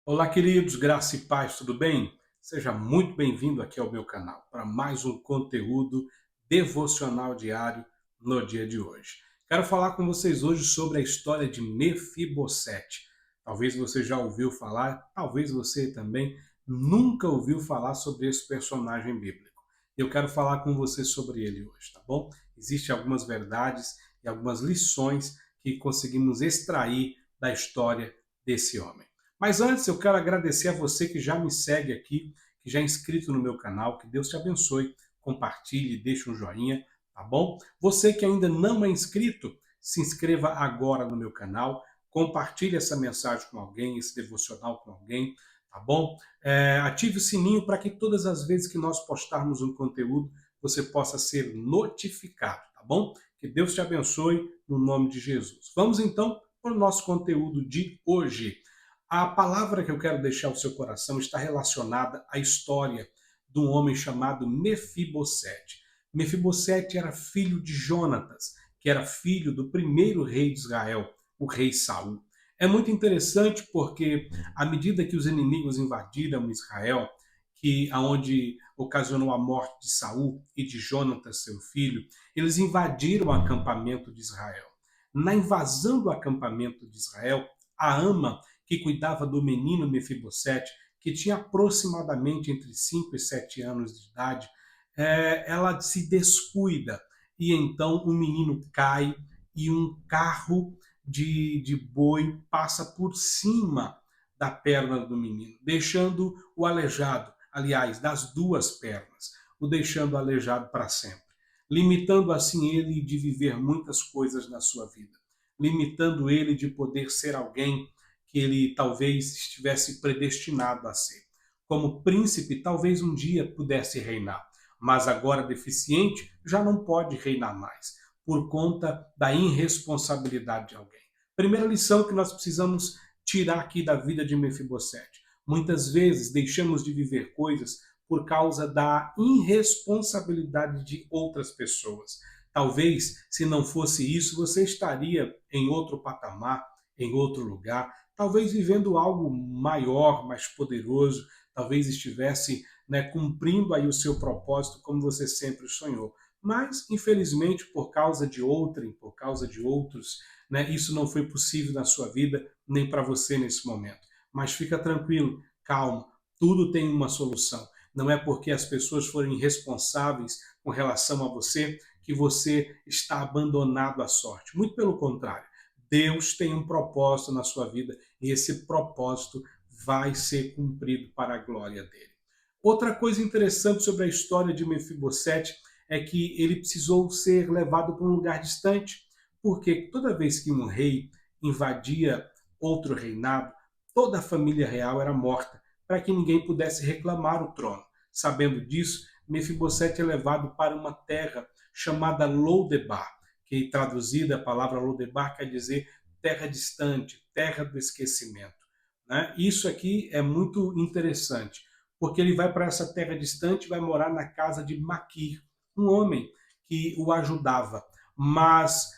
Olá, queridos, graça e paz, tudo bem? Seja muito bem-vindo aqui ao meu canal para mais um conteúdo devocional diário no dia de hoje. Quero falar com vocês hoje sobre a história de Mefibosete. Talvez você já ouviu falar, talvez você também nunca ouviu falar sobre esse personagem bíblico. Eu quero falar com você sobre ele hoje, tá bom? Existem algumas verdades e algumas lições que conseguimos extrair da história desse homem. Mas antes eu quero agradecer a você que já me segue aqui, que já é inscrito no meu canal, que Deus te abençoe, compartilhe, deixe um joinha, tá bom? Você que ainda não é inscrito, se inscreva agora no meu canal, compartilhe essa mensagem com alguém, esse devocional com alguém, tá bom? Ative o sininho para que todas as vezes que nós postarmos um conteúdo, você possa ser notificado, tá bom? Que Deus te abençoe no nome de Jesus. Vamos então para o nosso conteúdo de hoje. A palavra que eu quero deixar ao seu coração está relacionada à história de um homem chamado Mefibosete. Mefibosete era filho de Jonatas, que era filho do primeiro rei de Israel, o rei Saul. É muito interessante porque à medida que os inimigos invadiram Israel, que aonde ocasionou a morte de Saul e de Jonatas, seu filho, eles invadiram o acampamento de Israel. Na invasão do acampamento de Israel, a ama que cuidava do menino Mefibosete, que tinha aproximadamente entre 5 e 7 anos de idade, ela se descuida e então o menino cai e um carro de boi passa por cima da perna do menino, deixando o aleijado, aliás, das duas pernas, o deixando aleijado para sempre, limitando assim ele de viver muitas coisas na sua vida, limitando ele de poder ser alguém que ele talvez estivesse predestinado a ser. Como príncipe, talvez um dia pudesse reinar, mas agora deficiente, já não pode reinar mais, por conta da irresponsabilidade de alguém. Primeira lição que nós precisamos tirar aqui da vida de Mefibosete. Muitas vezes deixamos de viver coisas por causa da irresponsabilidade de outras pessoas. Talvez, se não fosse isso, você estaria em outro patamar, em outro lugar, talvez vivendo algo maior, mais poderoso, talvez estivesse, né, cumprindo aí o seu propósito como você sempre sonhou. Mas, infelizmente, por causa de outrem, por causa de outros, né, isso não foi possível na sua vida, nem para você nesse momento. Mas fica tranquilo, calma, tudo tem uma solução. Não é porque as pessoas forem irresponsáveis com relação a você que você está abandonado à sorte. Muito pelo contrário. Deus tem um propósito na sua vida e esse propósito vai ser cumprido para a glória dele. Outra coisa interessante sobre a história de Mefibosete é que ele precisou ser levado para um lugar distante, porque toda vez que um rei invadia outro reinado, toda a família real era morta, para que ninguém pudesse reclamar o trono. Sabendo disso, Mefibosete é levado para uma terra chamada Lodebar, que traduzida a palavra Lodebar quer dizer terra distante, terra do esquecimento. Né? Isso aqui é muito interessante, porque ele vai para essa terra distante e vai morar na casa de Maquir, um homem que o ajudava. Mas,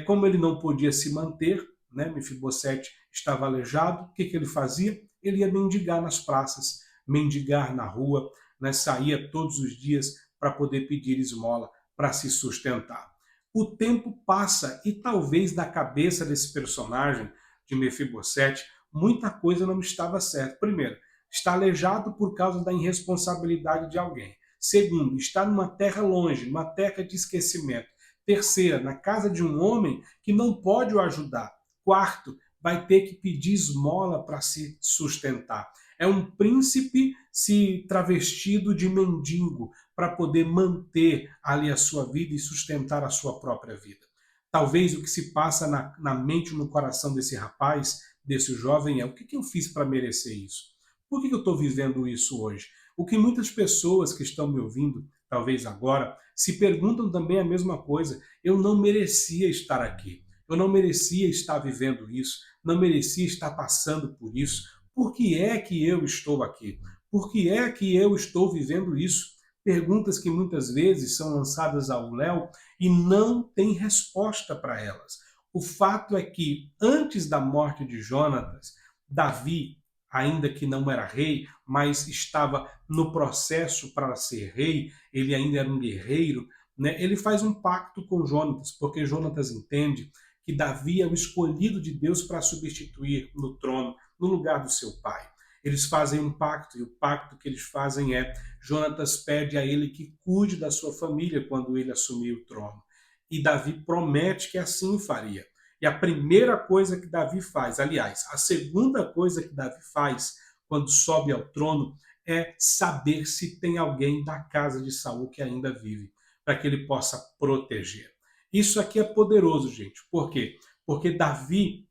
como ele não podia se manter, né, Mefibosete estava aleijado, o que ele fazia? Ele ia mendigar nas praças, mendigar na rua, né, saía todos os dias para poder pedir esmola para se sustentar. O tempo passa e talvez na cabeça desse personagem de Mefibosete muita coisa não estava certa. Primeiro, está aleijado por causa da irresponsabilidade de alguém. Segundo, está numa terra longe, numa terra de esquecimento. Terceira, na casa de um homem que não pode o ajudar. Quarto, vai ter que pedir esmola para se sustentar. É um príncipe se travestido de mendigo para poder manter ali a sua vida e sustentar a sua própria vida. Talvez o que se passa na mente e no coração desse rapaz, desse jovem, é o que eu fiz para merecer isso? Por que eu estou vivendo isso hoje? O que muitas pessoas que estão me ouvindo, talvez agora, se perguntam também a mesma coisa. Eu não merecia estar aqui. Eu não merecia estar vivendo isso. Não merecia estar passando por isso. Por que é que eu estou aqui? Por que é que eu estou vivendo isso? Perguntas que muitas vezes são lançadas ao léu e não tem resposta para elas. O fato é que, antes da morte de Jonatas, Davi, ainda que não era rei, mas estava no processo para ser rei, ele ainda era um guerreiro, né? Ele faz um pacto com Jonatas, porque Jonatas entende que Davi é o escolhido de Deus para substituir no trono, no lugar do seu pai. Eles fazem um pacto, e o pacto que eles fazem é: Jonatas pede a ele que cuide da sua família quando ele assumir o trono. E Davi promete que assim o faria. E a primeira coisa que Davi faz, aliás, a segunda coisa que Davi faz quando sobe ao trono é saber se tem alguém da casa de Saul que ainda vive, para que ele possa proteger. Isso aqui é poderoso, gente. Por quê? Porque Davi,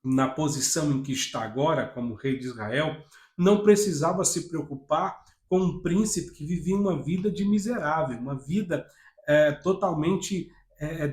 na posição em que está agora, como rei de Israel, não precisava se preocupar com um príncipe que vivia uma vida de miserável, uma vida totalmente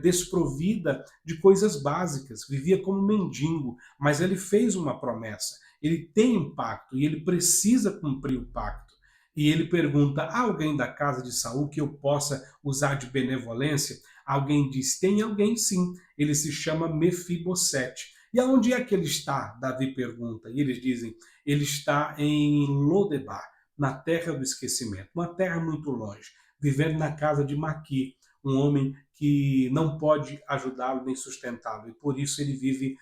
desprovida de coisas básicas, vivia como mendigo, mas ele fez uma promessa, ele tem um pacto e ele precisa cumprir o pacto. E ele pergunta: há alguém da casa de Saul que eu possa usar de benevolência? Alguém diz: tem alguém sim, ele se chama Mefibosete. E aonde é que ele está? Davi pergunta. E eles dizem: ele está em Lodebar, na terra do esquecimento, uma terra muito longe, vivendo na casa de Maquir, um homem que não pode ajudá-lo nem sustentá-lo, e por isso ele vive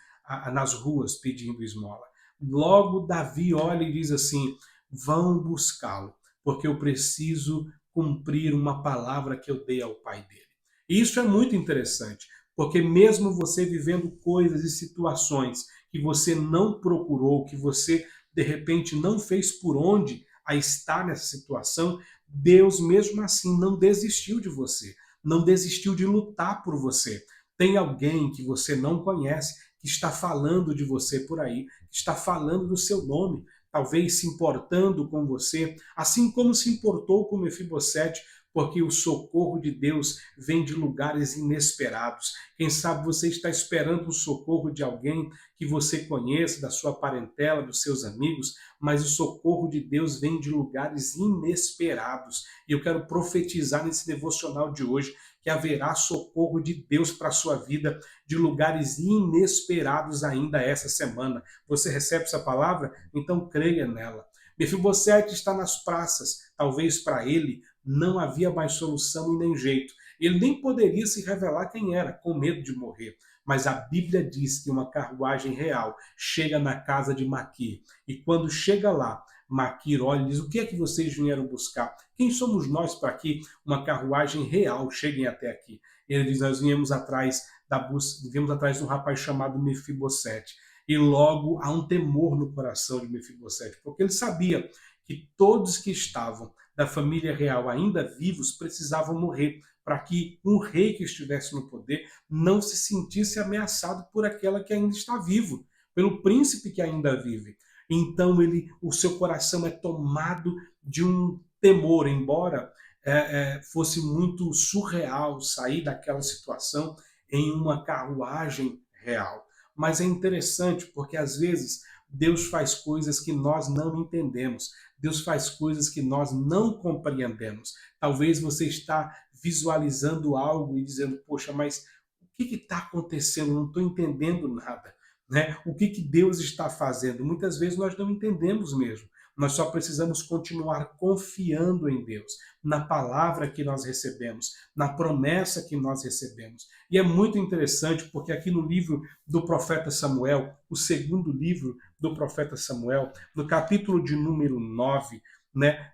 nas ruas pedindo esmola. Logo Davi olha e diz assim: vão buscá-lo, porque eu preciso cumprir uma palavra que eu dei ao pai dele. E isso é muito interessante, porque mesmo você vivendo coisas e situações que você não procurou, que você de repente não fez por onde a estar nessa situação, Deus mesmo assim não desistiu de você, não desistiu de lutar por você. Tem alguém que você não conhece que está falando de você por aí, que está falando do seu nome, talvez se importando com você, assim como se importou com Mefibosete, porque o socorro de Deus vem de lugares inesperados. Quem sabe você está esperando o socorro de alguém que você conheça, da sua parentela, dos seus amigos, mas o socorro de Deus vem de lugares inesperados. E eu quero profetizar nesse devocional de hoje que haverá socorro de Deus para a sua vida de lugares inesperados ainda essa semana. Você recebe essa palavra? Então creia nela. Mefibosete está nas praças, talvez para ele não havia mais solução e nem jeito. Ele nem poderia se revelar quem era, com medo de morrer. Mas a Bíblia diz que uma carruagem real chega na casa de Maquir. E quando chega lá, Maquir olha e diz: o que é que vocês vieram buscar? Quem somos nós para que uma carruagem real chegue até aqui? Ele diz: nós viemos atrás viemos atrás de um rapaz chamado Mefibosete. E logo há um temor no coração de Mefibosete, porque ele sabia que todos que estavam da família real ainda vivos precisavam morrer, para que um rei que estivesse no poder não se sentisse ameaçado por aquela que ainda está vivo, pelo príncipe que ainda vive. Então o seu coração é tomado de um temor, embora fosse muito surreal sair daquela situação em uma carruagem real. Mas é interessante porque às vezes Deus faz coisas que nós não entendemos. Deus faz coisas que nós não compreendemos. Talvez você está visualizando algo e dizendo: poxa, mas o que está acontecendo? Eu não estou entendendo nada. Né? O que Deus está fazendo? Muitas vezes nós não entendemos mesmo. Nós só precisamos continuar confiando em Deus, na palavra que nós recebemos, na promessa que nós recebemos. E é muito interessante porque aqui no livro do profeta Samuel, o segundo livro do profeta Samuel, no capítulo de número 9, né,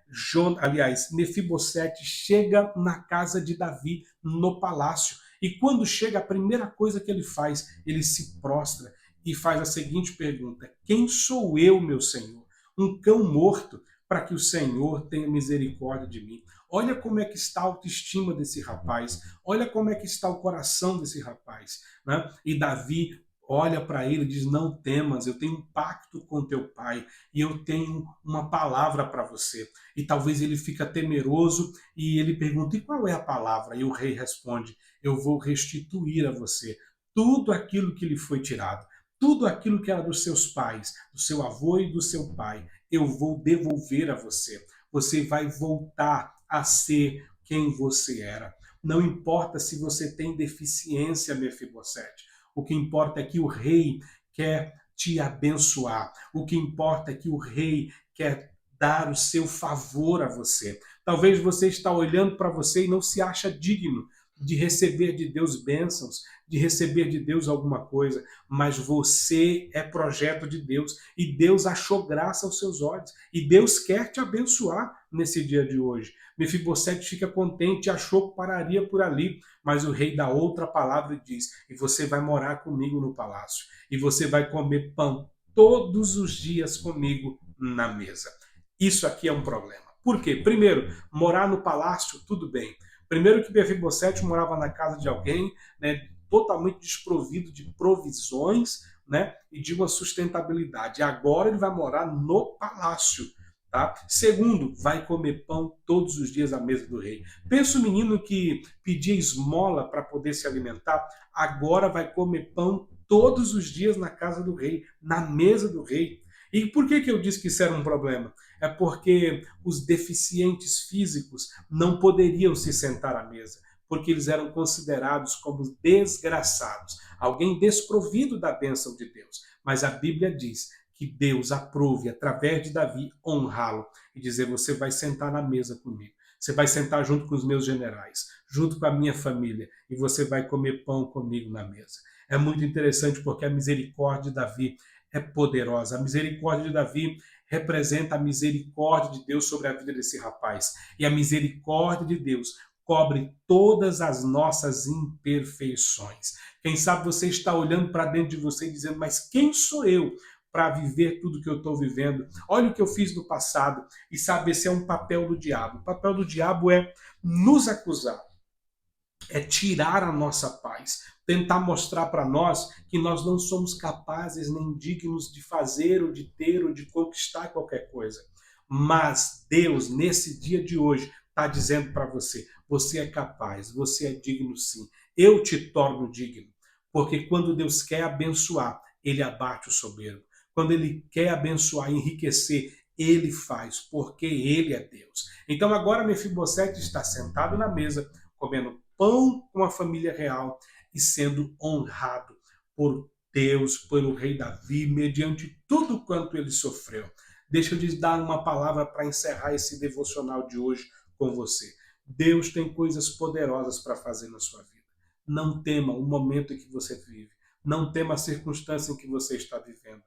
Mefibosete chega na casa de Davi, no palácio. E quando chega, a primeira coisa que ele faz, ele se prostra e faz a seguinte pergunta: quem sou eu, meu Senhor? Um cão morto, para que o Senhor tenha misericórdia de mim. Olha como é que está a autoestima desse rapaz, olha como é que está o coração desse rapaz. Né? E Davi olha para ele e diz: não temas, eu tenho um pacto com teu pai e eu tenho uma palavra para você. E talvez ele fica temeroso e ele pergunta: e qual é a palavra? E o rei responde: eu vou restituir a você tudo aquilo que lhe foi tirado. Tudo aquilo que era dos seus pais, do seu avô e do seu pai, eu vou devolver a você. Você vai voltar a ser quem você era. Não importa se você tem deficiência, Mefibosete. O que importa é que o rei quer te abençoar. O que importa é que o rei quer dar o seu favor a você. Talvez você está olhando para você e não se acha digno de receber de Deus bênçãos, de receber de Deus alguma coisa, mas você é projeto de Deus e Deus achou graça aos seus olhos e Deus quer te abençoar nesse dia de hoje. Mefibosete fica contente, achou que pararia por ali, mas o rei dá outra palavra e diz: e você vai morar comigo no palácio, e você vai comer pão todos os dias comigo na mesa. Isso aqui é um problema. Por quê? Primeiro, morar no palácio, tudo bem. Primeiro que Mefibosete morava na casa de alguém, né, totalmente desprovido de provisões, né, e de uma sustentabilidade. Agora ele vai morar no palácio. Tá? Segundo, vai comer pão todos os dias à mesa do rei. Pensa o menino que pedia esmola para poder se alimentar, agora vai comer pão todos os dias na casa do rei, na mesa do rei. E por que eu disse que isso era um problema? É porque os deficientes físicos não poderiam se sentar à mesa, porque eles eram considerados como desgraçados, alguém desprovido da bênção de Deus. Mas a Bíblia diz que Deus aprove, através de Davi, honrá-lo e dizer: você vai sentar na mesa comigo, você vai sentar junto com os meus generais, junto com a minha família, e você vai comer pão comigo na mesa. É muito interessante porque a misericórdia de Davi é poderosa. A misericórdia de Davi representa a misericórdia de Deus sobre a vida desse rapaz. E a misericórdia de Deus cobre todas as nossas imperfeições. Quem sabe você está olhando para dentro de você e dizendo: mas quem sou eu para viver tudo que eu estou vivendo? Olha o que eu fiz no passado. E sabe, esse é um papel do diabo. O papel do diabo é nos acusar, é tirar a nossa paz, tentar mostrar para nós que nós não somos capazes nem dignos de fazer ou de ter ou de conquistar qualquer coisa. Mas Deus, nesse dia de hoje, está dizendo para você: você é capaz, você é digno sim. Eu te torno digno. Porque quando Deus quer abençoar, Ele abate o soberbo. Quando Ele quer abençoar, enriquecer, Ele faz, porque Ele é Deus. Então agora Mefibosete está sentado na mesa, comendo pão com a família real e sendo honrado por Deus, pelo rei Davi, mediante tudo quanto ele sofreu. Deixa eu lhes dar uma palavra para encerrar esse devocional de hoje com você. Deus tem coisas poderosas para fazer na sua vida. Não tema o momento em que você vive. Não tema a circunstância em que você está vivendo.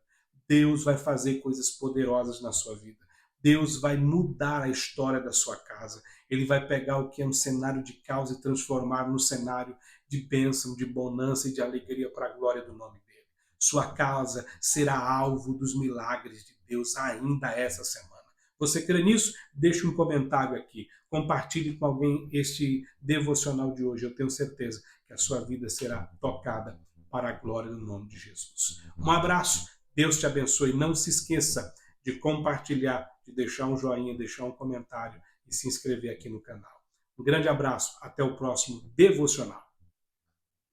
Deus vai fazer coisas poderosas na sua vida. Deus vai mudar a história da sua casa. Ele vai pegar o que é um cenário de caos e transformar no cenário de bênção, de bonança e de alegria para a glória do nome dele. Sua casa será alvo dos milagres de Deus ainda essa semana. Você crê nisso? Deixe um comentário aqui. Compartilhe com alguém este devocional de hoje. Eu tenho certeza que a sua vida será tocada para a glória do nome de Jesus. Um abraço. Deus te abençoe. Não se esqueça de compartilhar, de deixar um joinha, deixar um comentário e se inscrever aqui no canal. Um grande abraço, até o próximo devocional.